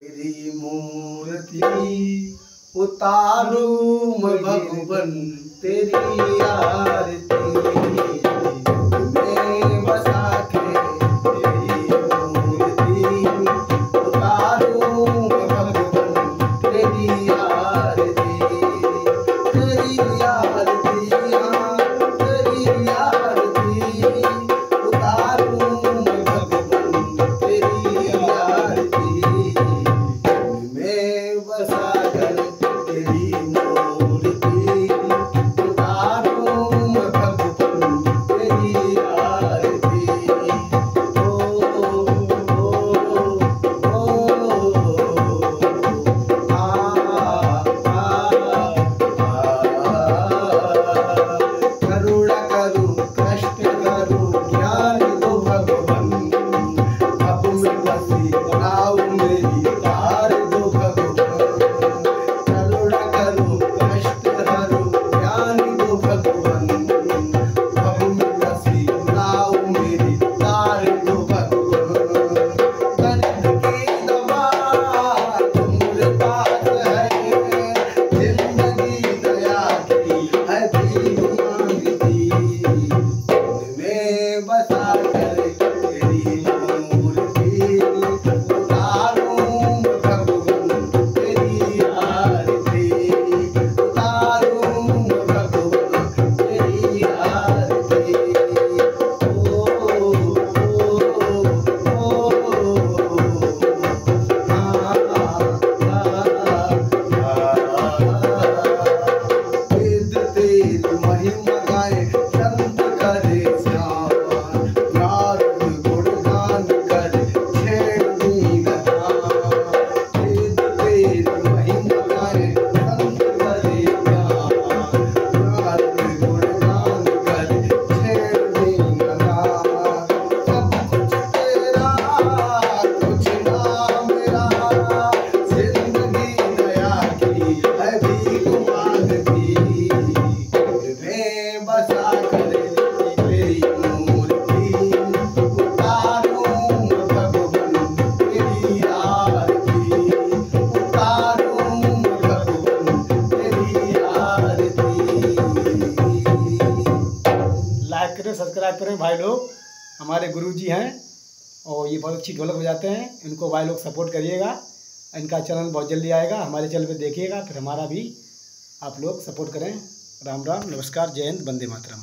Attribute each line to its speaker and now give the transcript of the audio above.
Speaker 1: तेरी मूर्ति उतारू मैं भगवन तेरी आरती मैं बसा के तेरी मूर्ति उतारू मैं भगवन तेरी आरती तेरी आरती तेरी आरती उतारू मैं भगवन तेरी आरती मैं बसा कर तेरी मूर्ति उतारू मैं भगवन तेरी आरती ओ करुणा करूं कष्ट करूं ज्ञान दो भगवन अब मैं बसी बनाओ मेरी तार दो भगवन करुणा करूं कष्ट करूं ज्ञान दो भगवन अब मैं बसी बनाओ मेरी तार दो भगवन दर्द की दवा तुम्हारे पास है जिंदगी दया की है भीख मांगती मैं बसा कर तेरी मूर्ति उतारू मैं भगवन तेरी आरती उतारू मैं भगवन तेरी आरती वेद तेरी महिमा गाए संत करे श्याम नारद गुणगान करे छेड़ दीनता वेद तेरी महिमा गाए संत करे श्याम नारद गुणगान करे छेड़ दीनता सब कुछ तेरा कुछ ना मेरा जिंदगी दया की है भीख मांगती मैं बसा कर तेरी मूर्ति उतारू मैं भगवन तेरी आरती उतारू मैं भगवन तेरी आरती।
Speaker 2: लाइक करें, सब्सक्राइब करें भाई लोग। हमारे गुरुजी हैं और ये बहुत अच्छी ढोलक बजाते हैं, इनको भाई लोग सपोर्ट करिएगा। इनका चैनल बहुत जल्दी आएगा, हमारे चैनल पे देखिएगा, फिर हमारा भी आप लोग सपोर्ट करें। राम राम, नमस्कार, जय हिंद, वंदे मातरम।